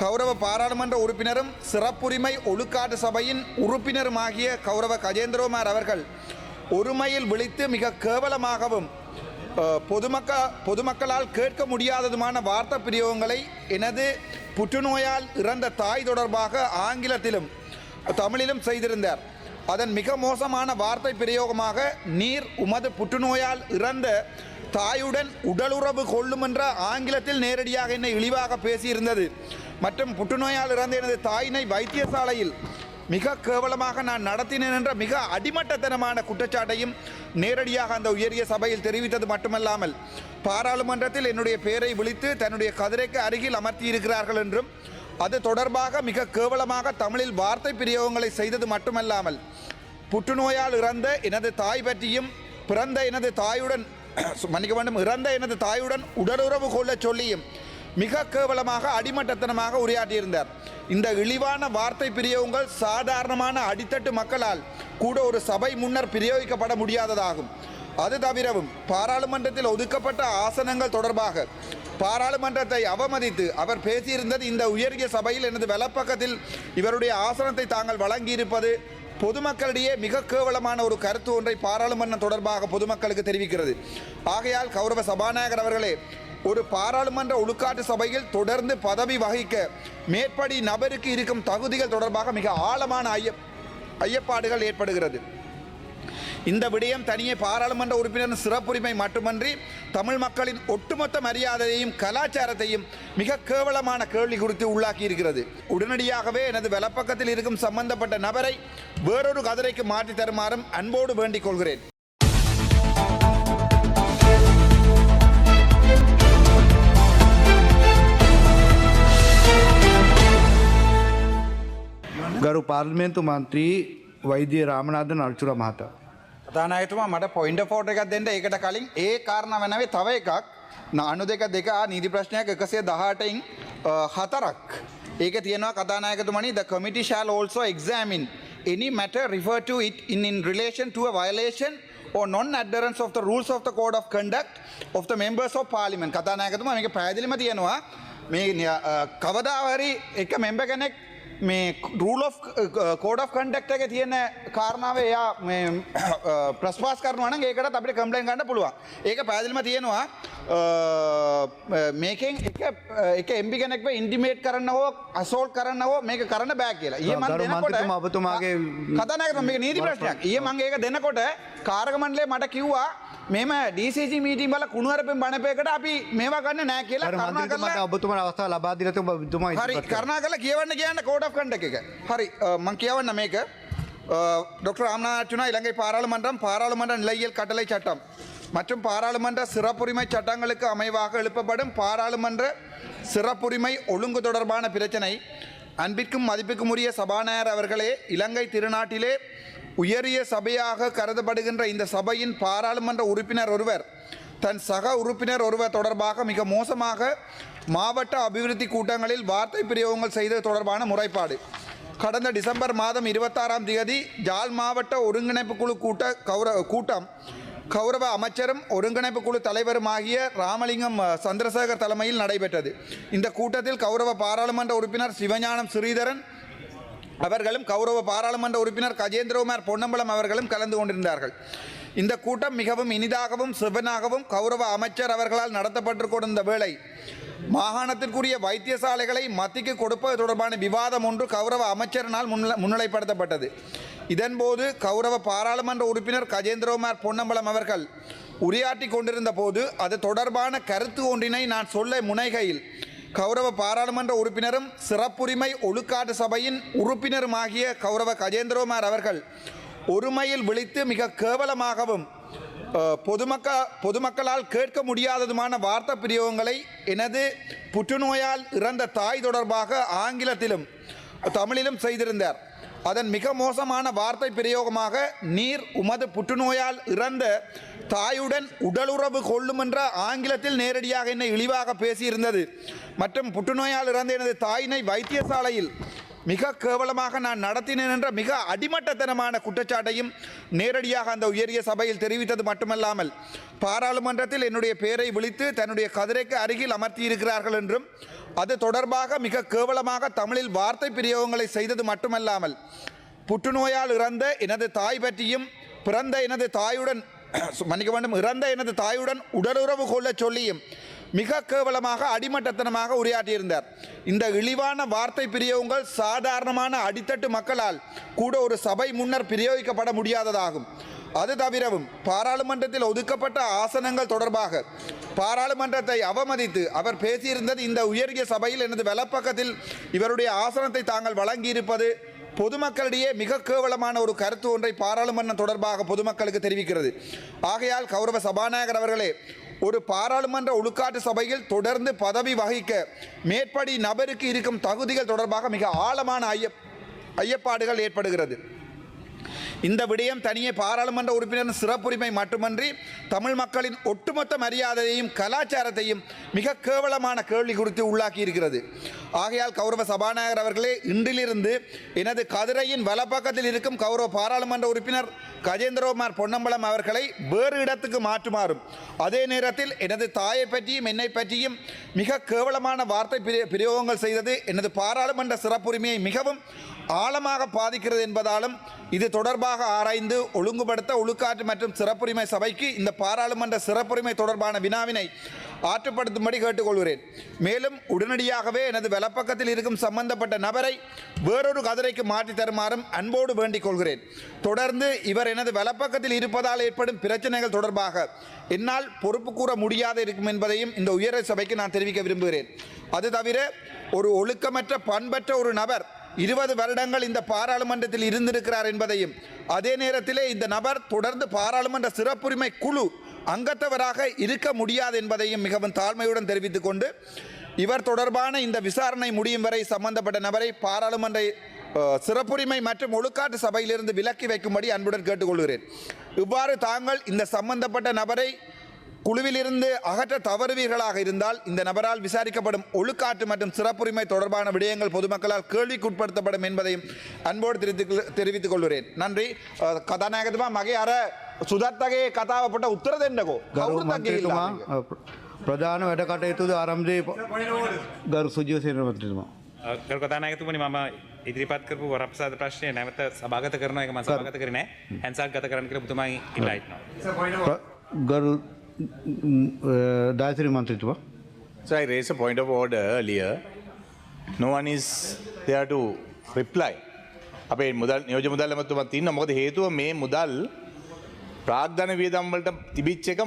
கௌரவ பாராளுமன்ற உறுப்பினரும் சிறப்புரிமை ஒழுக்காட்டு சபையின் உறுப்பினருமாகிய கௌரவ கஜேந்திரகுமார் அவர்கள் ஒருமையில் விழித்து மிக கேவலமாகவும் பொதுமக்களால் கேட்க முடியாததுமான வார்த்தை பிரயோகங்களை எனது புற்றுநோயால் இறந்த தாய் தொடர்பாக ஆங்கிலத்திலும் தமிழிலும் செய்திருந்தார். அதன் மிக மோசமான வார்த்தை பிரயோகமாக நீர் உமது புற்றுநோயால் இறந்த தாயுடன் உடலுறவு கொள்ளும் என்ற ஆங்கிலத்தில் நேரடியாக என்னை இழிவாக பேசியிருந்தது மற்றும் புற்றுநோயால் இறந்த எனது தாயினை வைத்தியசாலையில் மிக கேவலமாக நான் நடத்தினேன் என்ற மிக அடிமட்டத்தனமான குற்றச்சாட்டையும் நேரடியாக அந்த உயரிய சபையில் தெரிவித்தது மட்டுமல்லாமல் பாராளுமன்றத்தில் என்னுடைய பெயரை விழித்து தன்னுடைய கதிரைக்கு அருகில் அமர்த்தியிருக்கிறார்கள் என்றும் அது தொடர்பாக மிக கேவலமாக தமிழில் வார்த்தை பிரயோகங்களை செய்தது மட்டுமல்லாமல் புற்றுநோயால் இறந்த எனது தாய் பற்றியும் பிறந்த எனது தாயுடன் மன்னிக்க வேண்டும் இறந்த எனது தாயுடன் உடலுறவு கொள்ள சொல்லியும் மிக கேவலமாக அடிமட்டத்தனமாக உரையாற்றியிருந்தார். இந்த இழிவான வார்த்தை பிரயோகங்கள் சாதாரணமான அடித்தட்டு மக்களால் கூட ஒரு சபை முன்னர் பிரயோகிக்கப்பட முடியாததாகும். அது தவிரவும் பாராளுமன்றத்தில் ஒதுக்கப்பட்ட ஆசனங்கள் தொடர்பாக பாராளுமன்றத்தை அவமதித்து அவர் பேசியிருந்தது இந்த உயரிய சபையில் எனது வலப்பக்கத்தில் இவருடைய ஆசனத்தை தாங்கள் வழங்கியிருப்பது பொதுமக்களிடையே மிக கேவலமான ஒரு கருத்து ஒன்றை பாராளுமன்றம் தொடர்பாக பொதுமக்களுக்கு தெரிவிக்கிறது. ஆகையால் கௌரவ சபாநாயகர் அவர்களே, ஒரு பாராளுமன்ற ஒழுக்காட்டு சபையில் தொடர்ந்து பதவி வகிக்க மேற்படி நபருக்கு இருக்கும் தகுதிகள் தொடர்பாக மிக ஆழமான ஐயப்பாடுகள் ஏற்படுகிறது. இந்த விடயம் தனியே பாராளுமன்ற உறுப்பினரின் சிறப்புரிமை மட்டுமன்றி தமிழ் மக்களின் ஒட்டுமொத்த மரியாதையையும் கலாச்சாரத்தையும் மிக கேவலமான கேள்வி குறித்து உள்ளாக்கி இருக்கிறது. உடனடியாகவே எனது வலப்பக்கத்தில் இருக்கும் சம்பந்தப்பட்ட நபரை வேறொரு கதிரைக்கு மாற்றி தருமாறும் அன்போடு வேண்டிக் கொள்கிறேன். ගරු පාර්ලිමේන්තු මන්ත්‍රී වෛද්‍ය රාමනාථන් අර්චුර මහතා. කතානායකතුමා මට පොයින්ට් ඔෆ් ඕඩර් එකක් දෙන්න. ඒකට කලින් ඒ කාරණා වෙනවේ තව එකක් 92 නීති ප්‍රශ්නයක් 118න් 4ක්. ඒකේ තියෙනවා කතානායකතුමනි, the committee shall also examine any matter referred to it in relation to a violation or non-adherence of the rules of the code of conduct of the members of parliament. කතානායකතුමා මේක පැහැදිලිම තියෙනවා. මේ කවදා හරි එක මෙම්බර් කෙනෙක් මේ rule of code of conduct එකේ තියෙන කාරණාව එයා මේ ප්‍රස්පාස් කරනවා නම් ඒකටත් අපිට කම්ප්ලේන්ට් ගන්න පුළුවන්. ඒක පැහැදිලිම තියෙනවා. මේකෙන් එක එම්පි කෙනෙක්ව ඉන්ටිමේට් කරන්න හෝ අසෝල්ට් කරන්න හෝ මේක කරන්න බෑ කියලා. ඊයේ මම දෙනකොට ඔබතුමාගේ කතානායකතුමා මේක නීති ප්‍රශ්නයක්. ඊයේ මම ඒක දෙනකොට කාර්ක මණ්ඩලය මට කිව්වා මෙම DCG මීටින් වල කුණුහරුපෙන් බණපේකට අපි මේවා ගන්න නෑ කියලා. කරුණාකරලා ඔබතුමාට අවස්ථාව ලබා දීලා ඔබතුමා හරි කරුණාකරලා කියවන්න කියන්න කෝඩ් ඔෆ් කන්ඩක්ට් එක. හරි මම කියවන්න මේක. டாக்டர் ராமநாதன் இலங்கை பாராளுமன்றம் பாராளுமன்ற நிலையியல் கட்டளை சட்டம் மற்றும் பாராளுமன்ற சிறப்புரிமை சட்டங்களுக்கு அமைவாக எழுப்பப்படும் பாராளுமன்ற சிறப்புரிமை ஒழுங்கு தொடர்பான பிரச்சனை. அன்பிற்கும் மதிப்புக்கும் உரிய சபாநாயகர் அவர்களே, இலங்கை திருநாட்டிலே உயரிய சபையாக கருதப்படுகின்ற இந்த சபையின் பாராளுமன்ற உறுப்பினர் ஒருவர் தன் சக உறுப்பினர் ஒருவர் தொடர்பாக மிக மோசமாக மாவட்ட அபிவிருத்தி கூட்டங்களில் வார்த்தை பிரயோகங்கள் செய்தது தொடர்பான முறைப்பாடு கடந்த டிசம்பர் மாதம் 26ஆம் தேதி ஜாழ் மாவட்ட ஒருங்கிணைப்பு குழு கூட்டம் கௌரவ அமைச்சரும் ஒருங்கிணைப்பு குழு தலைவருமாகிய ராமலிங்கம் சந்திரசேகர் தலைமையில் நடைபெற்றது. இந்த கூட்டத்தில் கௌரவ பாராளுமன்ற உறுப்பினர் சிவஞானம் ஸ்ரீதரன் அவர்களும் கௌரவ பாராளுமன்ற உறுப்பினர் கஜேந்திரகுமார் பொன்னம்பலம் அவர்களும் கலந்து கொண்டிருந்தார்கள். இந்த கூட்டம் மிகவும் இனிதாகவும் சிவனாகவும் கௌரவ அமைச்சர் அவர்களால் நடத்தப்பட்டு கொண்டிருந்த வேளை மாகாணத்திற்குரிய வைத்தியசாலைகளை மத்திக்கு கொடுப்பது தொடர்பான விவாதம் ஒன்று கௌரவ அமைச்சரினால் முன்னிலைப்படுத்தப்பட்டது. இதன்போது கௌரவ பாராளுமன்ற உறுப்பினர் கஜேந்திரகுமார் பொன்னம்பலம் அவர்கள் உரையாற்றி கொண்டிருந்த போது அது தொடர்பான கருத்து ஒன்றினை நான் சொல்ல முனைகையில் கௌரவ பாராளுமன்ற உறுப்பினரும் சிறப்புரிமை ஒழுக்காட்டு சபையின் உறுப்பினருமாகிய கௌரவ கஜேந்திரகுமார் அவர்கள் ஒருமையில் விழித்து மிக கேவலமாகவும் பொதுமக்களால் கேட்க முடியாததுமான வார்த்தை பிரயோகங்களை எனது புற்றுநோயால் இறந்த தாய் தொடர்பாக ஆங்கிலத்திலும் தமிழிலும் செய்திருந்தார். அதன் மிக மோசமான வார்த்தை பிரயோகமாக நீர் உமது புற்றுநோயால் இறந்த தாயுடன் உடலுறவு கொள்ளும் என்ற ஆங்கிலத்தில் நேரடியாக என்னை இழிவாக பேசியிருந்தது மற்றும் புற்றுநோயால் இறந்த எனது தாயினை வைத்தியசாலையில் மிக கேவலமாக நான் நடத்தினேன் என்ற மிக அடிமட்டத்தனமான குற்றச்சாட்டையும் நேரடியாக அந்த உயரிய சபையில் தெரிவித்தது மட்டுமல்லாமல் பாராளுமன்றத்தில் என்னுடைய பெயரை விழித்து தன்னுடைய கதிரைக்கு அருகில் அமர்த்தியிருக்கிறார்கள் என்றும் அது தொடர்பாக மிக கேவலமாக தமிழில் வார்த்தை பிரயோகங்களை செய்தது மட்டுமல்லாமல் புற்றுநோயால் இறந்த எனது தாய் பற்றியும் பிறந்த எனது தாயுடன் மன்னிக்க வேண்டும் இறந்த எனது தாயுடன் உடலுறவு கொள்ள சொல்லியும் மிக கேவலமாக அடிமட்டத்தனமாக உரையாற்றியிருந்தார். இந்த இழிவான வார்த்தை பிரயோகங்கள் சாதாரணமான அடித்தட்டு மக்களால் கூட ஒரு சபை முன்னர் பிரயோகிக்கப்பட முடியாததாகும். அது தவிரவும் பாராளுமன்றத்தில் ஒதுக்கப்பட்ட ஆசனங்கள் தொடர்பாக பாராளுமன்றத்தை அவமதித்து அவர் பேசியிருந்தது இந்த உயரிய சபையில் எனது வலப்பக்கத்தில் இவருடைய ஆசனத்தை தாங்கள் வழங்கியிருப்பது பொதுமக்களிடையே மிக கேவலமான ஒரு கருத்து ஒன்றை பாராளுமன்றம் தொடர்பாக பொதுமக்களுக்கு தெரிவிக்கிறது. ஆகையால் கௌரவ சபாநாயகர் அவர்களே, ஒரு பாராளுமன்ற ஒழுக்காற்று சபையில் தொடர்ந்து பதவி வகிக்க மேற்படி நபருக்கு இருக்கும் தகுதிகள் தொடர்பாக மிக ஆழமான ஐயப்பாடுகள் ஏற்படுகிறது. இந்த விடயம் தனியே பாராளுமன்ற உறுப்பினரின் சிறப்புரிமை மட்டுமன்றி தமிழ் மக்களின் ஒட்டுமொத்த மரியாதையையும் கலாச்சாரத்தையும் மிக கேவலமான கேள்வி குறித்து உள்ளாக்கி இருக்கிறது. ஆகையால் கௌரவ சபாநாயகர் அவர்களே, இன்றிலிருந்து எனது கதிரையின் வலப்பக்கத்தில் இருக்கும் கௌரவ பாராளுமன்ற உறுப்பினர் கஜேந்திரகுமார் பொன்னம்பலம் அவர்களை வேறு இடத்துக்கு மாற்றுமாறும், அதே நேரத்தில் எனது தாயை பற்றியும் என்னை பற்றியும் மிக கேவலமான வார்த்தை பிரயோகங்கள் செய்தது எனது பாராளுமன்ற சிறப்புரிமையை மிகவும் ஆழமாக பாதிக்கிறது என்பதாலும் இது தொடர்பாக ஆராய்ந்து ஒழுங்குபடுத்த ஒழுக்காற்று மற்றும் சிறப்புரிமை சபைக்கு இந்த பாராளுமன்ற சிறப்புரிமை தொடர்பான வினாவினை ஆற்றுப்படுத்தும்படி கேட்டுக்கொள்கிறேன். மேலும் உடனடியாகவே எனது வலப்பக்கத்தில் இருக்கும் சம்பந்தப்பட்ட நபரை வேறொரு கதிரைக்கு மாற்றி தருமாறும் அன்போடு வேண்டிக் கொள்கிறேன். தொடர்ந்து இவர் எனது வலப்பக்கத்தில் இருப்பதால் ஏற்படும் பிரச்சனைகள் தொடர்பாக என்னால் பொறுப்பு கூற முடியாது இருக்கும் என்பதையும் இந்த உயர் சபைக்கு நான் தெரிவிக்க விரும்புகிறேன். அது தவிர ஒரு ஒழுக்கமற்ற பண்பற்ற ஒரு நபர் 20 வருடங்கள் இந்த பாராளுமன்றத்தில் இருந்திருக்கிறார் என்பதையும், அதே நேரத்திலே இந்த நபர் தொடர்ந்து பாராளுமன்ற சிறப்புரிமை குழு அங்கத்தவராக இருக்க முடியாது என்பதையும் மிகவும் தாழ்மையுடன் தெரிவித்துக் கொண்டு, இவர் தொடர்பான இந்த விசாரணை முடியும் வரை சம்பந்தப்பட்ட நபரை பாராளுமன்ற சிறப்புரிமை மற்றும் ஒழுக்காற்று சபையிலிருந்து விலக்கி வைக்கும்படி அன்புடன் கேட்டுக்கொள்கிறேன். இவ்வாறு தாங்கள் இந்த சம்பந்தப்பட்ட நபரை குழுவிலிருந்து அகற்ற தவறுவீர்களாக இருந்தால் இந்த நபரால் விசாரிக்கப்படும் ஒழுக்காற்று மற்றும் சிறப்புரிமை தொடர்பான விடயங்கள் பொதுமக்களால் கேள்விக்குட்படுத்தப்படும் என்பதையும் அன்போடு தெரிவித்துக் கொள்கிறேன். நன்றி. கதாநாயகத்துமா மகே අර සුදත්තගේ කතාව අපට උත්තර දෙන්නකෝ. ගරු මන්ත්‍රීතුමා ප්‍රධාන වැඩ කටයුතුද ආරම්භයේ ගරු සුජීව සේනාපතිතුමා. ගරු කතානායකතුමනි, මම ඉදිරිපත් කරපු වරප්‍රසාද ප්‍රශ්නය නැවත සභාගත කරනවා. ඒක මම සභාගත කරේ නැහැ. හැන්සාක් ගත කරන්න කියලා පුතුමා ඉල්ලා හිටනවා. ගරු දායත්‍රි මන්ත්‍රීතුමා. So I raised a point of order earlier. No one is there to reply. අපේ මුදල් නියෝජ්‍ය මුදල් ඇමතුමක් තියෙනවා. මොකද හේතුව මේ මුදල් ප්‍රාග්ධන වියදම් වලට තිබිච්ච එක